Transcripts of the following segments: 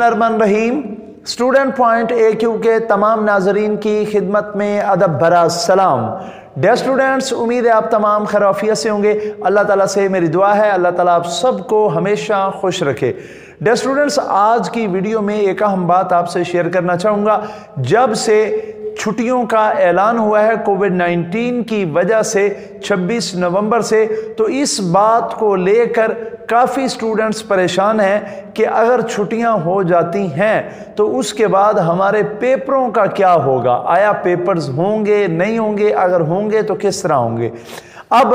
बिस्मिल्लाहिर्रहमानिर्रहीम। Student point AQ के तमाम नाजरीन की खिदमत में अदब भरा सलाम। डियर स्टूडेंट्स, उम्मीद है आप तमाम खैरियत से होंगे। अल्लाह ताला से मेरी दुआ है अल्लाह ताला आप सबको हमेशा खुश रखे। डियर स्टूडेंट्स, आज की वीडियो में एक अहम बात आपसे शेयर करना चाहूँगा। जब से छुट्टियों का ऐलान हुआ है कोविड-19 की वजह से 26 नवंबर से, तो इस बात को लेकर काफ़ी स्टूडेंट्स परेशान हैं कि अगर छुट्टियां हो जाती हैं तो उसके बाद हमारे पेपरों का क्या होगा। आया पेपर्स होंगे नहीं होंगे, अगर होंगे तो किस तरह होंगे। अब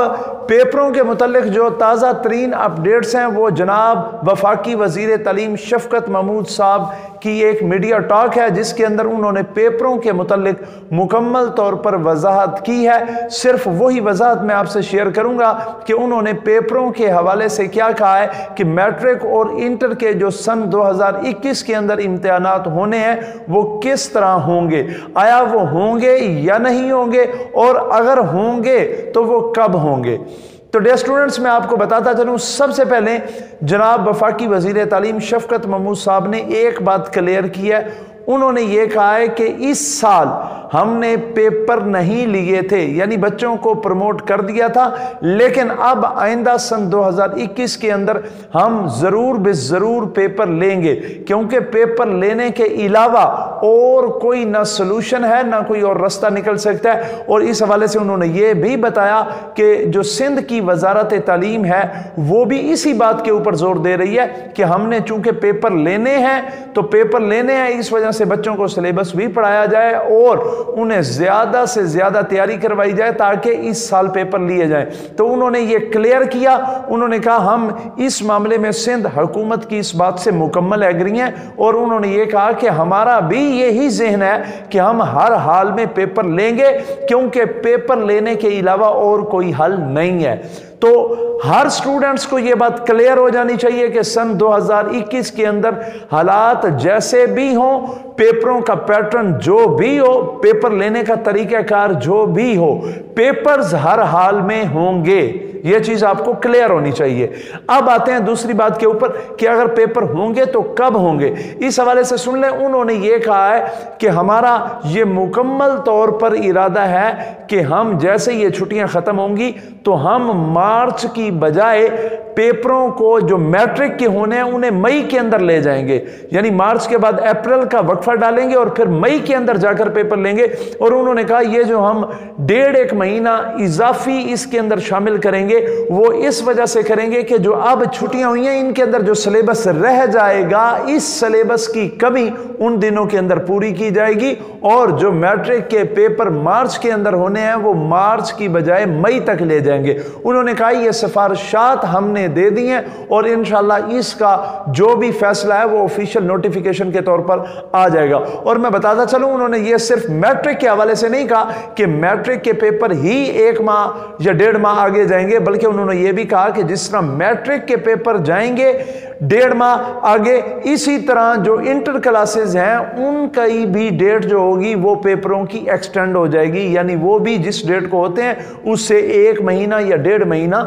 पेपरों के मुतालिक जो ताज़ा तरीन अपडेट्स हैं वो जनाब वफाकी वज़ीर तालीम शफकत महमूद साहब की एक मीडिया टॉक है, जिसके अंदर उन्होंने पेपरों के मुतालिक मुकम्मल तौर पर वजाहत की है। सिर्फ वही वजाहत मैं आपसे शेयर करूंगा कि उन्होंने पेपरों के हवाले से क्या कहा है कि मैट्रिक और इंटर के जो सन 2021 के अंदर इम्तिहानात होने हैं वो किस तरह होंगे, आया वो होंगे या नहीं होंगे, और अगर होंगे तो वो कब होंगे। तो डियर स्टूडेंट्स, मैं आपको बताता चलूं, सबसे पहले जनाब वफाकी वजीर तालीम शफकत महमूद साहब ने एक बात क्लियर की है। उन्होंने ये कहा है कि इस साल हमने पेपर नहीं लिए थे, यानी बच्चों को प्रमोट कर दिया था, लेकिन अब आइंदा सन 2021 के अंदर हम ज़रूर बेज़रूर पेपर लेंगे, क्योंकि पेपर लेने के अलावा और कोई ना सोल्यूशन है ना कोई और रास्ता निकल सकता है। और इस हवाले से उन्होंने ये भी बताया कि जो सिंध की वजारत तालीम है वो भी इसी बात के ऊपर जोर दे रही है कि हमने चूंकि पेपर लेने हैं तो पेपर लेने हैं, इस वजह से बच्चों को सिलेबस भी पढ़ाया जाए और उन्हें ज्यादा से ज्यादा तैयारी करवाई जाए ताकि इस साल पेपर लिए जाए। तो उन्होंने ये क्लियर किया, उन्होंने कहा हम इस मामले में सिंध हुकूमत की इस बात से मुकम्मल एग्री हैं, और उन्होंने ये कहा कि हमारा भी यही ज़हन है कि हम हर हाल में पेपर लेंगे, क्योंकि पेपर लेने के अलावा और कोई हल नहीं है। तो हर स्टूडेंट्स को यह बात क्लियर हो जानी चाहिए कि सन 2021 के अंदर हालात जैसे भी हों, पेपरों का पैटर्न जो भी हो, पेपर लेने का तरीकाकार जो भी हो, पेपर्स हर हाल में होंगे। यह चीज आपको क्लियर होनी चाहिए। अब आते हैं दूसरी बात के ऊपर कि अगर पेपर होंगे तो कब होंगे। इस हवाले से सुन लें, उन्होंने ये कहा है कि हमारा ये मुकम्मल तौर पर इरादा है कि हम जैसे ये छुट्टियां खत्म होंगी तो हम मार्च की बजाय पेपरों को जो मैट्रिक के होने हैं उन्हें मई के अंदर ले जाएंगे, यानी मार्च के बाद अप्रैल का वक्फा डालेंगे और फिर मई के अंदर जाकर पेपर लेंगे। और उन्होंने कहा ये जो हम 1.5 महीना इजाफी इसके अंदर शामिल करेंगे वो इस वजह से करेंगे कि जो अब छुट्टियां हुई हैं इनके अंदर जो सिलेबस रह जाएगा, इस सिलेबस की कमी उन दिनों के अंदर पूरी की जाएगी, और जो मैट्रिक के पेपर मार्च के अंदर होने हैं वो मार्च की बजाय मई तक ले जाएंगे। उन्होंने कहा ये सिफारिशात हमने दे दी हैं और इंशाल्लाह इसका जो भी फैसला है वो ऑफिशियल नोटिफिकेशन के तौर पर आ जाएगा। और मैं बताता चलूं, उन्होंने ये सिर्फ मैट्रिक के हवाले से नहीं कहा कि मैट्रिक के पेपर ही 1 माह या 1.5 माह आगे जाएंगे, बल्कि उन्होंने ये भी कहा कि जिस तरह मैट्रिक के पेपर जाएंगे 1.5 माह आगे, इसी तरह जो इंटर क्लासेस हैं उनकी भी डेट जो होगी वो पेपरों की एक्सटेंड हो जाएगी, यानी वो भी जिस डेट को होते हैं उससे 1 महीना या 1.5 महीना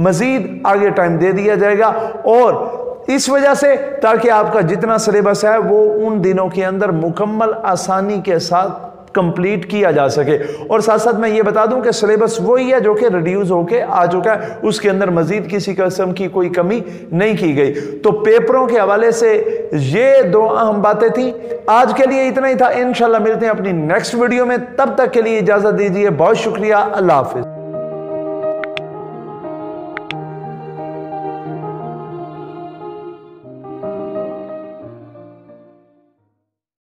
मजीद आगे टाइम दे दिया जाएगा। और इस वजह से ताकि आपका जितना सिलेबस है वो उन दिनों के अंदर मुकम्मल आसानी के साथ कंप्लीट किया जा सके। और साथ साथ मैं ये बता दूं कि सिलेबस वही है जो कि रिड्यूस होके आ चुका है, उसके अंदर मजीद किसी किस्म की कोई कमी नहीं की गई। तो पेपरों के हवाले से ये 2 अहम बातें थी। आज के लिए इतना ही था, इंशाल्लाह मिलते हैं अपनी नेक्स्ट वीडियो में, तब तक के लिए इजाजत दीजिए। बहुत शुक्रिया, अल्लाह हाफिज।